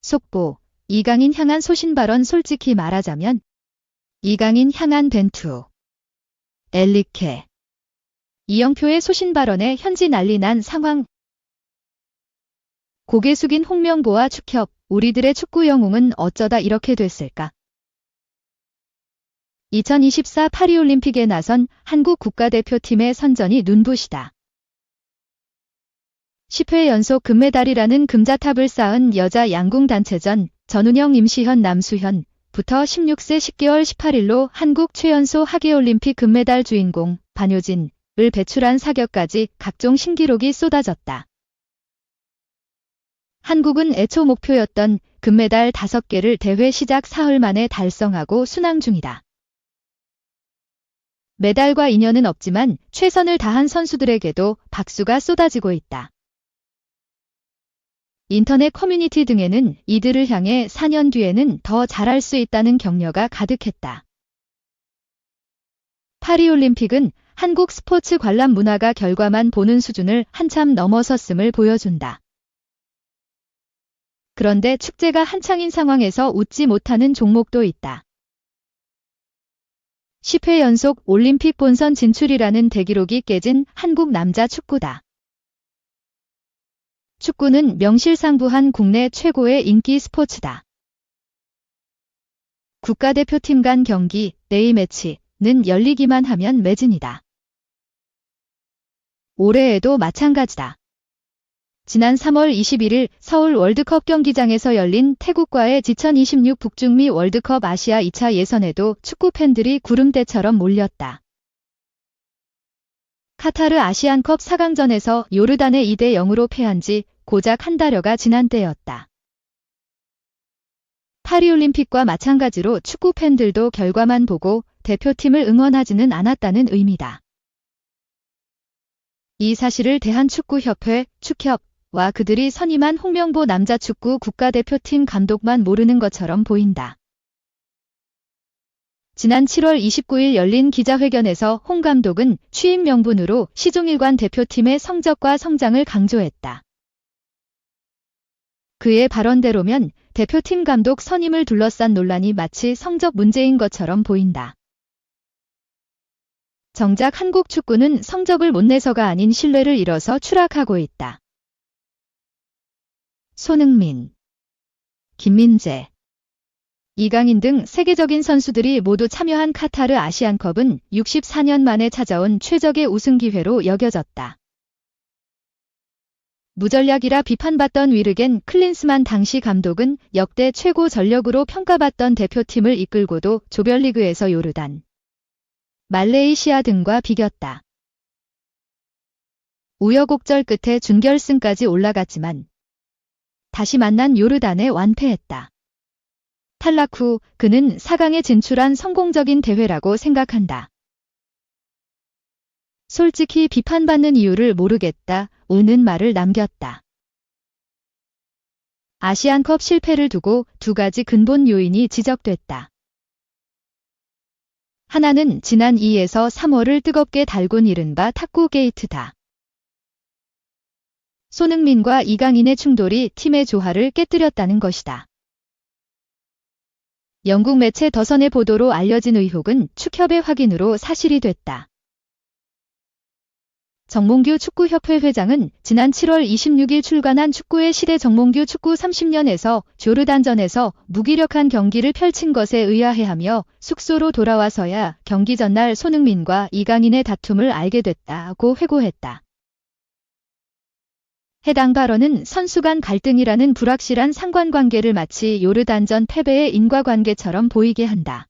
속보, 이강인 향한 소신 발언 솔직히 말하자면 이강인 향한 벤투, 엘리케, 이영표의 소신 발언에 현지 난리 난 상황. 고개 숙인 홍명보와 축협, 우리들의 축구 영웅은 어쩌다 이렇게 됐을까? 2024 파리올림픽에 나선 한국 국가대표팀의 선전이 눈부시다. 10회 연속 금메달이라는 금자탑을 쌓은 여자 양궁 단체전 전운영 임시현 남수현부터 16세 10개월 18일로 한국 최연소 하계올림픽 금메달 주인공 반효진을 배출한 사격까지 각종 신기록이 쏟아졌다. 한국은 애초 목표였던 금메달 5개를 대회 시작 사흘 만에 달성하고 순항 중이다. 메달과 인연은 없지만 최선을 다한 선수들에게도 박수가 쏟아지고 있다. 인터넷 커뮤니티 등에는 이들을 향해 4년 뒤에는 더 잘할 수 있다는 격려가 가득했다. 파리올림픽은 한국 스포츠 관람 문화가 결과만 보는 수준을 한참 넘어섰음을 보여준다. 그런데 축제가 한창인 상황에서 웃지 못하는 종목도 있다. 10회 연속 올림픽 본선 진출이라는 대기록이 깨진 한국 남자 축구다. 축구는 명실상부한 국내 최고의 인기 스포츠다. 국가대표팀 간 경기, 데이매치는 열리기만 하면 매진이다. 올해에도 마찬가지다. 지난 3월 21일 서울 월드컵 경기장에서 열린 태국과의 2026 북중미 월드컵 아시아 2차 예선에도 축구 팬들이 구름대처럼 몰렸다. 카타르 아시안컵 4강전에서 요르단에 2대 0으로 패한 지 고작 한 달여가 지난 때였다. 파리올림픽과 마찬가지로 축구 팬들도 결과만 보고 대표팀을 응원하지는 않았다는 의미다. 이 사실을 대한축구협회, 축협과 그들이 선임한 홍명보 남자축구 국가대표팀 감독만 모르는 것처럼 보인다. 지난 7월 29일 열린 기자회견에서 홍 감독은 취임 명분으로 시종일관 대표팀의 성적과 성장을 강조했다. 그의 발언대로면 대표팀 감독 선임을 둘러싼 논란이 마치 성적 문제인 것처럼 보인다. 정작 한국 축구는 성적을 못 내서가 아닌 신뢰를 잃어서 추락하고 있다. 손흥민, 김민재, 이강인 등 세계적인 선수들이 모두 참여한 카타르 아시안컵은 64년 만에 찾아온 최적의 우승 기회로 여겨졌다. 무전략이라 비판받던 위르겐 클린스만 당시 감독은 역대 최고 전력으로 평가받던 대표팀을 이끌고도 조별리그에서 요르단, 말레이시아 등과 비겼다. 우여곡절 끝에 준결승까지 올라갔지만 다시 만난 요르단에 완패했다. 탈락 후 그는 4강에 진출한 성공적인 대회라고 생각한다. 솔직히 비판받는 이유를 모르겠다는 말을 남겼다. 아시안컵 실패를 두고 두 가지 근본 요인이 지적됐다. 하나는 지난 2에서 3월을 뜨겁게 달군 이른바 탁구 게이트다. 손흥민과 이강인의 충돌이 팀의 조화를 깨뜨렸다는 것이다. 영국 매체 더선의 보도로 알려진 의혹은 축협의 확인으로 사실이 됐다. 정몽규 축구협회 회장은 지난 7월 26일 출간한 축구의 시대 정몽규 축구 30년에서 조르단전에서 무기력한 경기를 펼친 것에 의아해하며 숙소로 돌아와서야 경기 전날 손흥민과 이강인의 다툼을 알게 됐다고 회고했다. 해당 발언은 선수 간 갈등이라는 불확실한 상관관계를 마치 요르단전 패배의 인과관계처럼 보이게 한다.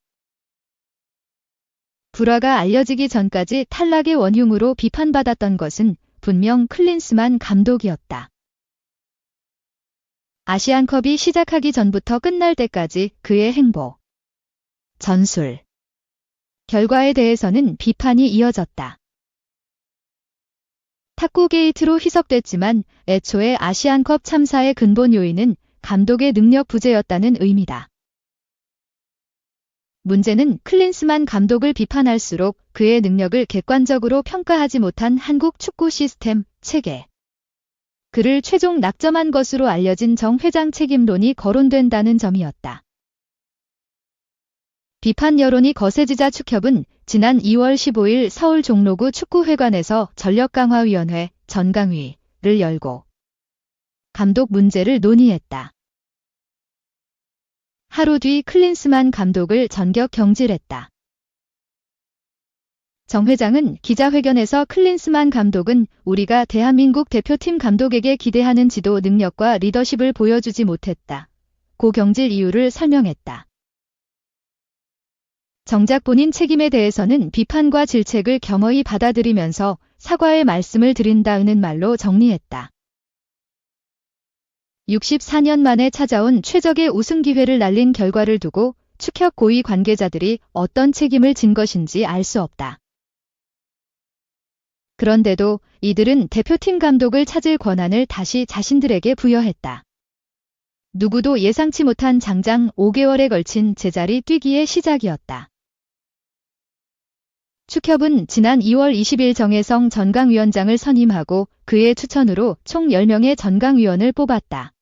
불화가 알려지기 전까지 탈락의 원흉으로 비판받았던 것은 분명 클린스만 감독이었다. 아시안컵이 시작하기 전부터 끝날 때까지 그의 행보, 전술, 결과에 대해서는 비판이 이어졌다. 탁구 게이트로 희석됐지만 애초에 아시안컵 참사의 근본 요인은 감독의 능력 부재였다는 의미다. 문제는 클린스만 감독을 비판할수록 그의 능력을 객관적으로 평가하지 못한 한국 축구 시스템, 체계, 그를 최종 낙점한 것으로 알려진 정 회장 책임론이 거론된다는 점이었다. 비판 여론이 거세지자 축협은 지난 2월 15일 서울 종로구 축구회관에서 전력강화위원회 전강위를 열고 감독 문제를 논의했다. 하루 뒤 클린스만 감독을 전격 경질했다. 정 회장은 기자회견에서 클린스만 감독은 우리가 대한민국 대표팀 감독에게 기대하는 지도 능력과 리더십을 보여주지 못했다. 고 경질 이유를 설명했다. 정작 본인 책임에 대해서는 비판과 질책을 겸허히 받아들이면서 사과의 말씀을 드린다는 말로 정리했다. 64년 만에 찾아온 최적의 우승 기회를 날린 결과를 두고 축협 고위 관계자들이 어떤 책임을 진 것인지 알 수 없다. 그런데도 이들은 대표팀 감독을 찾을 권한을 다시 자신들에게 부여했다. 누구도 예상치 못한 장장 5개월에 걸친 제자리 뛰기의 시작이었다. 축협은 지난 2월 20일 정혜성 전강위원장을 선임하고 그의 추천으로 총 10명의 전강위원을 뽑았다.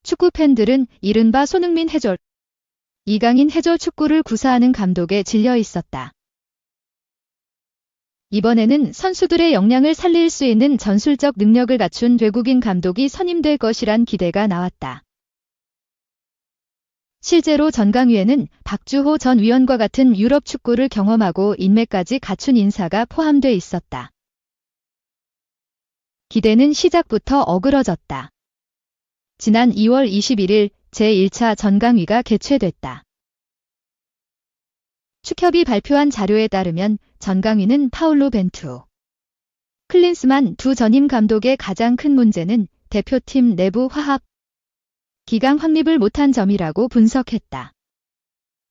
축구 팬들은 이른바 손흥민 해조, 이강인 해조 축구를 구사하는 감독에 질려 있었다. 이번에는 선수들의 역량을 살릴 수 있는 전술적 능력을 갖춘 외국인 감독이 선임될 것이란 기대가 나왔다. 실제로 전강위에는 박주호 전 위원과 같은 유럽 축구를 경험하고 인맥까지 갖춘 인사가 포함돼 있었다. 기대는 시작부터 어그러졌다. 지난 2월 21일 제1차 전강위가 개최됐다. 축협이 발표한 자료에 따르면 전강위는 파울로 벤투, 클린스만 두 전임 감독의 가장 큰 문제는 대표팀 내부 화합, 기강 확립을 못한 점이라고 분석했다.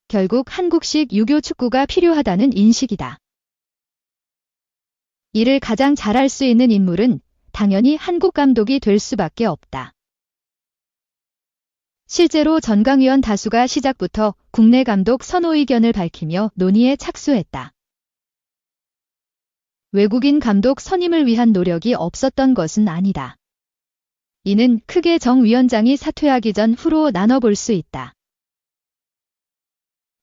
결국 한국식 유교 축구가 필요하다는 인식이다. 이를 가장 잘할 수 있는 인물은 당연히 한국 감독이 될 수밖에 없다. 실제로 전강위원 다수가 시작부터 국내 감독 선호 의견을 밝히며 논의에 착수했다. 외국인 감독 선임을 위한 노력이 없었던 것은 아니다. 이는 크게 정 위원장이 사퇴하기 전 후로 나눠볼 수 있다.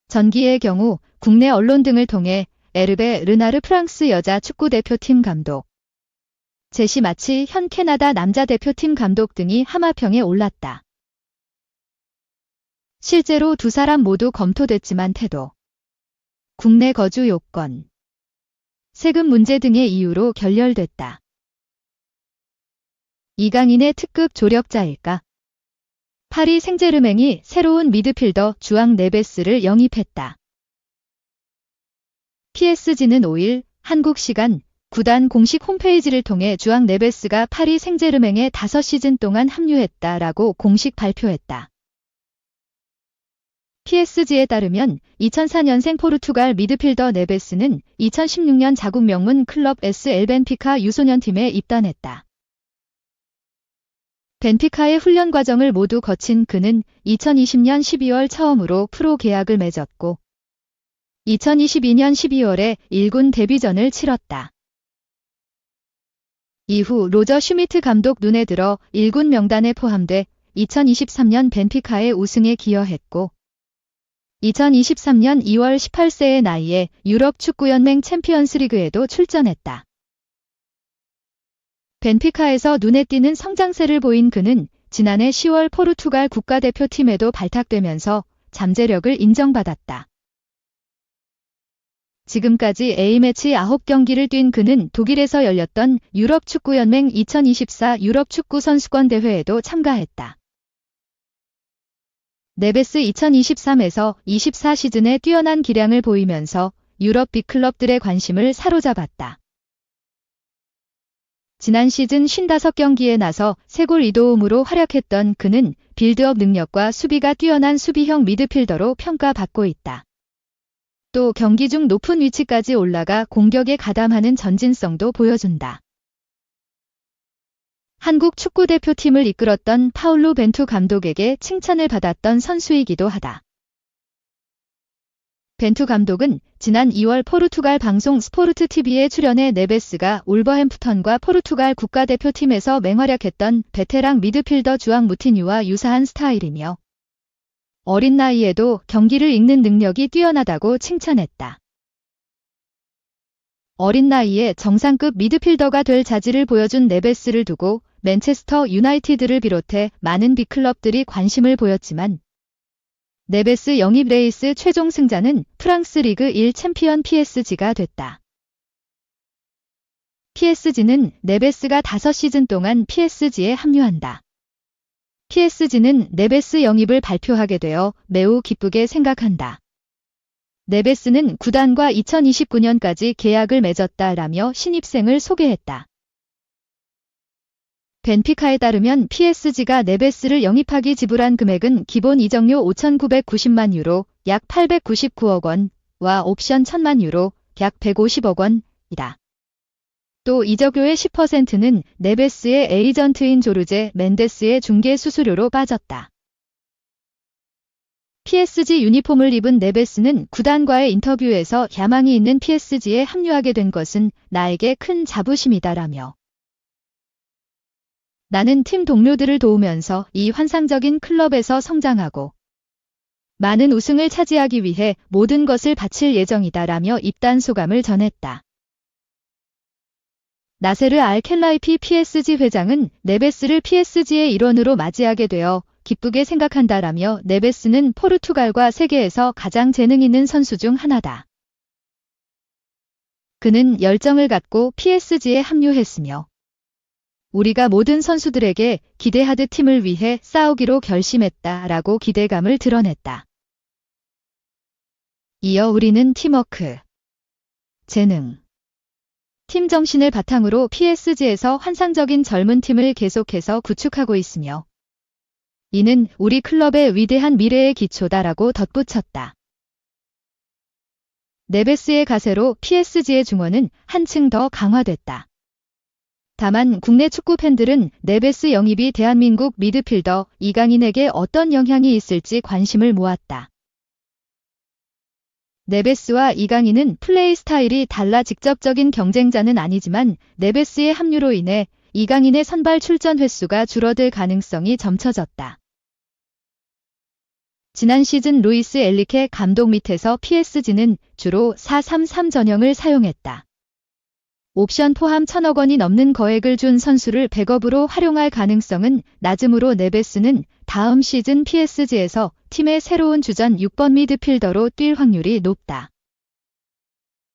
전기의 경우 국내 언론 등을 통해 에르베 르나르 프랑스 여자 축구대표팀 감독, 제시 마치 현 캐나다 남자 대표팀 감독 등이 하마평에 올랐다. 실제로 두 사람 모두 검토됐지만 태도, 국내 거주 요건, 세금 문제 등의 이유로 결렬됐다. 이강인의 특급 조력자일까? 파리 생제르맹이 새로운 미드필더 주앙 네베스를 영입했다. PSG는 5일 한국 시간 구단 공식 홈페이지를 통해 주앙 네베스가 파리 생제르맹에 5시즌 동안 합류했다라고 공식 발표했다. PSG에 따르면 2004년생 포르투갈 미드필더 네베스는 2016년 자국 명문 클럽 SL 벤피카 유소년팀에 입단했다. 벤피카의 훈련 과정을 모두 거친 그는 2020년 12월 처음으로 프로 계약을 맺었고 2022년 12월에 1군 데뷔전을 치렀다. 이후 로저 슈미트 감독 눈에 들어 1군 명단에 포함돼 2023년 벤피카의 우승에 기여했고 2023년 2월 18세의 나이에 유럽 축구연맹 챔피언스리그에도 출전했다. 벤피카에서 눈에 띄는 성장세를 보인 그는 지난해 10월 포르투갈 국가대표팀에도 발탁되면서 잠재력을 인정받았다. 지금까지 A매치 9경기를 뛴 그는 독일에서 열렸던 유럽 축구연맹 2024 유럽 축구 선수권 대회에도 참가했다. 네베스 2023에서 24 시즌에 뛰어난 기량을 보이면서 유럽 빅클럽들의 관심을 사로잡았다. 지난 시즌 55경기에 나서 3골 2도움으로 활약했던 그는 빌드업 능력과 수비가 뛰어난 수비형 미드필더로 평가받고 있다. 또 경기 중 높은 위치까지 올라가 공격에 가담하는 전진성도 보여준다. 한국 축구대표팀을 이끌었던 파울로 벤투 감독에게 칭찬을 받았던 선수이기도 하다. 벤투 감독은 지난 2월 포르투갈 방송 스포르트 TV에 출연해 네베스가 울버햄프턴과 포르투갈 국가대표팀에서 맹활약했던 베테랑 미드필더 주앙 무티뉴와 유사한 스타일이며 어린 나이에도 경기를 읽는 능력이 뛰어나다고 칭찬했다. 어린 나이에 정상급 미드필더가 될 자질을 보여준 네베스를 두고 맨체스터 유나이티드를 비롯해 많은 빅클럽들이 관심을 보였지만 네베스 영입 레이스 최종 승자는 프랑스 리그 1 챔피언 PSG가 됐다. PSG는 네베스가 5시즌 동안 PSG에 합류한다. PSG는 네베스 영입을 발표하게 되어 매우 기쁘게 생각한다. 네베스는 구단과 2029년까지 계약을 맺었다라며 신입생을 소개했다. 벤피카에 따르면 PSG가 네베스를 영입하기 지불한 금액은 기본 이적료 5,990만 유로, 약 899억 원과 옵션 1,000만 유로, 약 150억 원이다. 또 이적료의 10%는 네베스의 에이전트인 조르제 멘데스의 중개 수수료로 빠졌다. PSG 유니폼을 입은 네베스는 구단과의 인터뷰에서 야망이 있는 PSG에 합류하게 된 것은 나에게 큰 자부심이다라며 나는 팀 동료들을 도우면서 이 환상적인 클럽에서 성장하고 많은 우승을 차지하기 위해 모든 것을 바칠 예정이다라며 입단 소감을 전했다. 나세르 알켈라이피 PSG 회장은 네베스를 PSG의 일원으로 맞이하게 되어 기쁘게 생각한다라며 네베스는 포르투갈과 세계에서 가장 재능 있는 선수 중 하나다. 그는 열정을 갖고 PSG에 합류했으며 우리가 모든 선수들에게 기대하듯 팀을 위해 싸우기로 결심했다라고 기대감을 드러냈다. 이어 우리는 팀워크, 재능, 팀 정신을 바탕으로 PSG에서 환상적인 젊은 팀을 계속해서 구축하고 있으며 이는 우리 클럽의 위대한 미래의 기초다라고 덧붙였다. 네베스의 가세로 PSG의 중원은 한층 더 강화됐다. 다만 국내 축구 팬들은 네베스 영입이 대한민국 미드필더 이강인에게 어떤 영향이 있을지 관심을 모았다. 네베스와 이강인은 플레이 스타일이 달라 직접적인 경쟁자는 아니지만 네베스의 합류로 인해 이강인의 선발 출전 횟수가 줄어들 가능성이 점쳐졌다. 지난 시즌 루이스 엘리케 감독 밑에서 PSG는 주로 4-3-3 전형을 사용했다. 옵션 포함 1,000억 원이 넘는 거액을 준 선수를 백업으로 활용할 가능성은 낮으므로 네베스는 다음 시즌 PSG에서 팀의 새로운 주전 6번 미드필더로 뛸 확률이 높다.